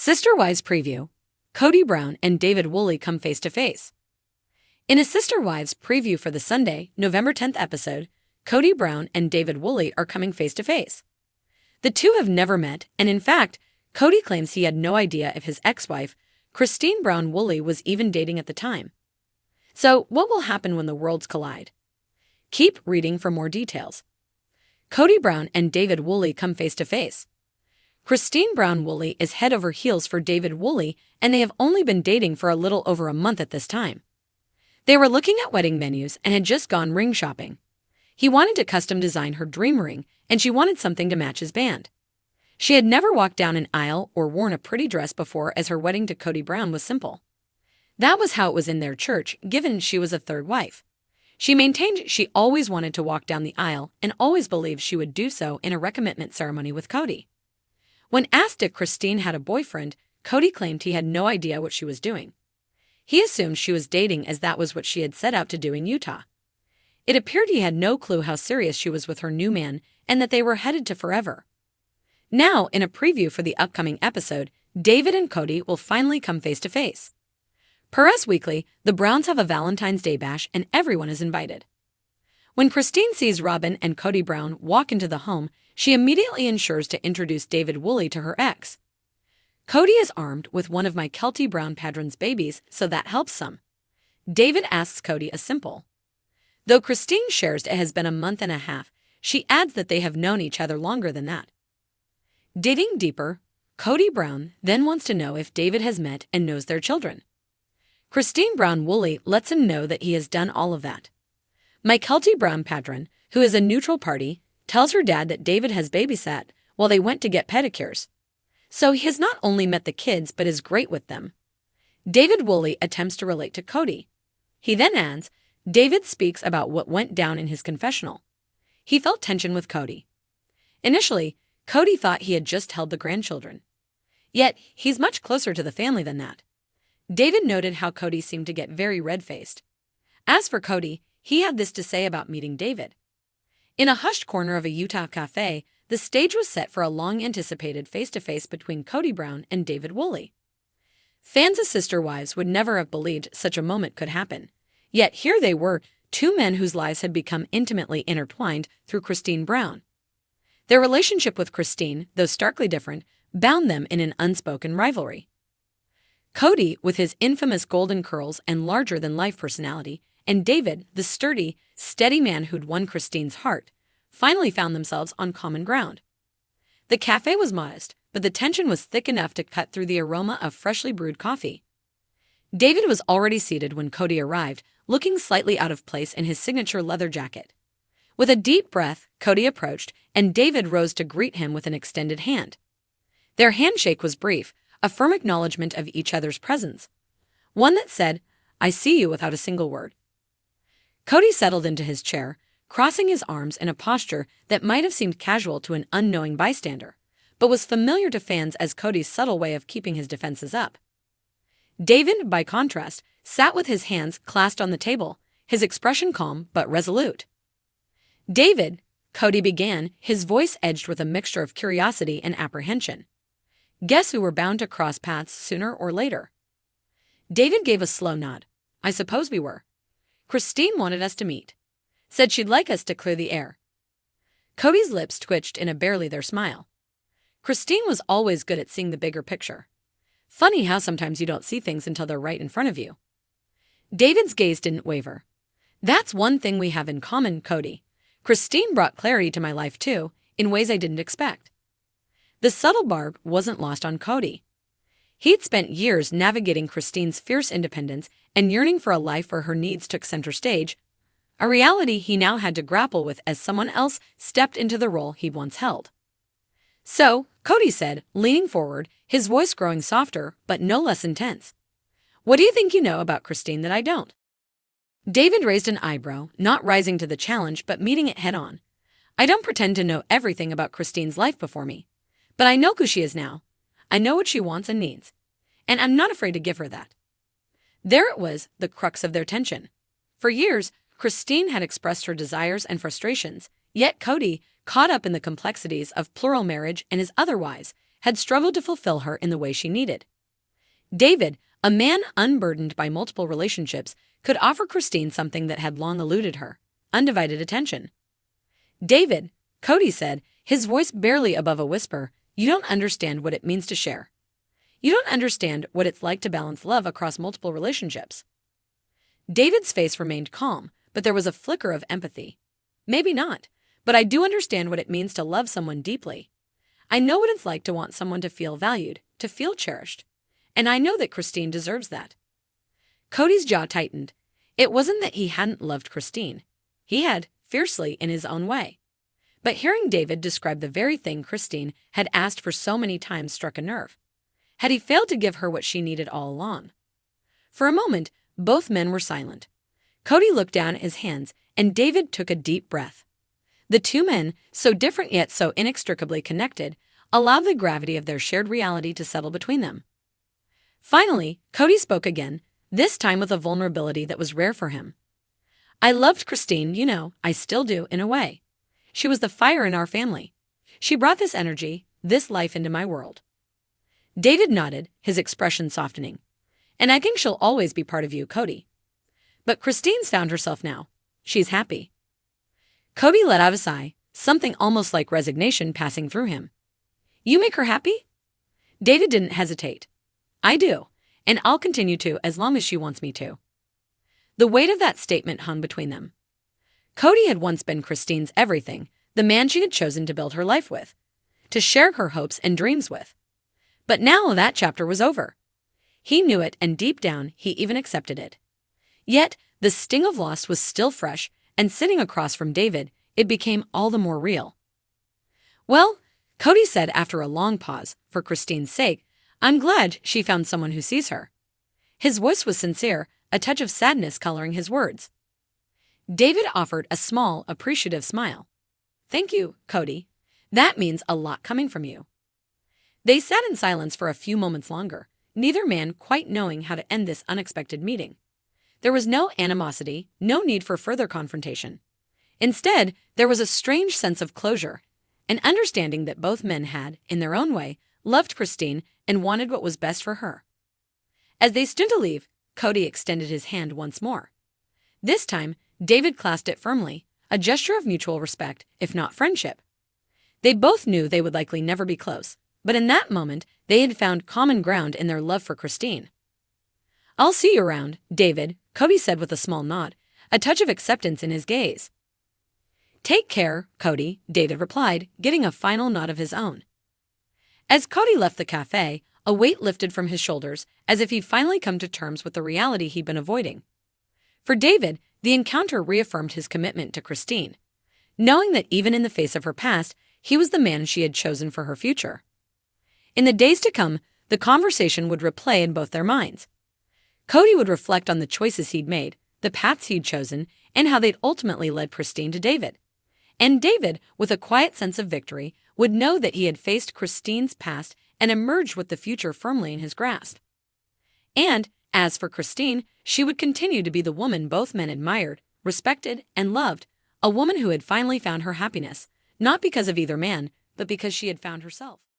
Sister Wives preview. Kody Brown and David Woolley come face to face. In a Sister Wives preview for the Sunday, November 10th episode, Kody Brown and David Woolley are coming face to face. The two have never met, and in fact, Kody claims he had no idea if his ex-wife, Cristin Brown Woolley, was even dating at the time. So, what will happen when the worlds collide? Keep reading for more details. Kody Brown and David Woolley come face to face. Cristin Brown Woolley is head over heels for David Woolley, and they have only been dating for a little over a month at this time. They were looking at wedding venues and had just gone ring shopping. He wanted to custom design her dream ring, and she wanted something to match his band. She had never walked down an aisle or worn a pretty dress before, as her wedding to Kody Brown was simple. That was how it was in their church, given she was a third wife. She maintained she always wanted to walk down the aisle and always believed she would do so in a recommitment ceremony with Kody. When asked if Cristin had a boyfriend, Kody claimed he had no idea what she was doing. He assumed she was dating, as that was what she had set out to do in Utah. It appeared he had no clue how serious she was with her new man and that they were headed to forever. Now, in a preview for the upcoming episode, David and Kody will finally come face to face. Per Us Weekly, the Browns have a Valentine's Day bash and everyone is invited. When Cristin sees Robin and Kody Brown walk into the home, she immediately ensures to introduce David Woolley to her ex. Kody is armed with one of my Kelty Brown Padron's babies, so that helps some. David asks Kody a simple. Though Cristin shares it has been a month and a half, she adds that they have known each other longer than that. Digging deeper, Kody Brown then wants to know if David has met and knows their children. Cristin Brown Woolley lets him know that he has done all of that. My Kelty Brown Padron, who is a neutral party, tells her dad that David has babysat while they went to get pedicures. So he has not only met the kids but is great with them. David Woolley attempts to relate to Kody. He then adds, David speaks about what went down in his confessional. He felt tension with Kody. Initially, Kody thought he had just held the grandchildren. Yet, he's much closer to the family than that. David noted how Kody seemed to get very red-faced. As for Kody, he had this to say about meeting David. In a hushed corner of a Utah cafe, the stage was set for a long-anticipated face-to-face between Kody Brown and David Woolley. Fans of Sister Wives would never have believed such a moment could happen. Yet here they were, two men whose lives had become intimately intertwined through Cristin Brown. Their relationship with Cristin, though starkly different, bound them in an unspoken rivalry. Kody, with his infamous golden curls and larger-than-life personality, and David, the sturdy, steady man who'd won Cristin's heart, finally found themselves on common ground. The cafe was modest, but the tension was thick enough to cut through the aroma of freshly brewed coffee. David was already seated when Kody arrived, looking slightly out of place in his signature leather jacket. With a deep breath, Kody approached, and David rose to greet him with an extended hand. Their handshake was brief, a firm acknowledgement of each other's presence. One that said, I see you, without a single word. Kody settled into his chair, crossing his arms in a posture that might have seemed casual to an unknowing bystander, but was familiar to fans as Kody's subtle way of keeping his defenses up. David, by contrast, sat with his hands clasped on the table, his expression calm but resolute. David, Kody began, his voice edged with a mixture of curiosity and apprehension. Guess who we're bound to cross paths sooner or later? David gave a slow nod. I suppose we were. Cristin wanted us to meet. Said she'd like us to clear the air. Kody's lips twitched in a barely there smile. Cristin was always good at seeing the bigger picture. Funny how sometimes you don't see things until they're right in front of you. David's gaze didn't waver. That's one thing we have in common, Kody. Cristin brought clarity to my life too, in ways I didn't expect. The subtle barb wasn't lost on Kody. He'd spent years navigating Cristin's fierce independence and yearning for a life where her needs took center stage, a reality he now had to grapple with as someone else stepped into the role he'd once held. So, Kody said, leaning forward, his voice growing softer but no less intense. What do you think you know about Cristin that I don't? David raised an eyebrow, not rising to the challenge but meeting it head-on. I don't pretend to know everything about Cristin's life before me, but I know who she is now. I know what she wants and needs, and I'm not afraid to give her that. There it was, the crux of their tension. For years, Cristin had expressed her desires and frustrations, yet Kody, caught up in the complexities of plural marriage and his otherwise, had struggled to fulfill her in the way she needed. David, a man unburdened by multiple relationships, could offer Cristin something that had long eluded her: undivided attention. "David," Kody said, his voice barely above a whisper, "you don't understand what it means to share. You don't understand what it's like to balance love across multiple relationships." David's face remained calm, but there was a flicker of empathy. "Maybe not, but I do understand what it means to love someone deeply. I know what it's like to want someone to feel valued, to feel cherished. And I know that Cristin deserves that." Kody's jaw tightened. It wasn't that he hadn't loved Cristin. He had, fiercely in his own way. But hearing David describe the very thing Cristin had asked for so many times struck a nerve. Had he failed to give her what she needed all along? For a moment, both men were silent. Kody looked down at his hands, and David took a deep breath. The two men, so different yet so inextricably connected, allowed the gravity of their shared reality to settle between them. Finally, Kody spoke again, this time with a vulnerability that was rare for him. "I loved Cristin, you know, I still do, in a way. She was the fire in our family. She brought this energy, this life into my world." David nodded, his expression softening. "And I think she'll always be part of you, Kody. But Cristin's found herself now. She's happy." Kody let out a sigh, something almost like resignation passing through him. "You make her happy?" David didn't hesitate. "I do, and I'll continue to as long as she wants me to." The weight of that statement hung between them. Kody had once been Cristin's everything, the man she had chosen to build her life with, to share her hopes and dreams with. But now that chapter was over. He knew it, and deep down, he even accepted it. Yet, the sting of loss was still fresh, and sitting across from David, it became all the more real. "Well," Kody said after a long pause, "for Cristin's sake, I'm glad she found someone who sees her." His voice was sincere, a touch of sadness coloring his words. David offered a small, appreciative smile. "Thank you, Kody. That means a lot coming from you." They sat in silence for a few moments longer, neither man quite knowing how to end this unexpected meeting. There was no animosity, no need for further confrontation. Instead, there was a strange sense of closure, an understanding that both men had, in their own way, loved Cristin and wanted what was best for her. As they stood to leave, Kody extended his hand once more. This time, David clasped it firmly, a gesture of mutual respect, if not friendship. They both knew they would likely never be close, but in that moment, they had found common ground in their love for Cristin. "I'll see you around, David," Kody said with a small nod, a touch of acceptance in his gaze. "Take care, Kody," David replied, giving a final nod of his own. As Kody left the cafe, a weight lifted from his shoulders, as if he'd finally come to terms with the reality he'd been avoiding. For David, the encounter reaffirmed his commitment to Cristin, knowing that even in the face of her past, he was the man she had chosen for her future. In the days to come, the conversation would replay in both their minds. Kody would reflect on the choices he'd made, the paths he'd chosen, and how they'd ultimately led Cristin to David. And David, with a quiet sense of victory, would know that he had faced Cristin's past and emerged with the future firmly in his grasp. And, as for Cristin, she would continue to be the woman both men admired, respected, and loved, a woman who had finally found her happiness, not because of either man, but because she had found herself.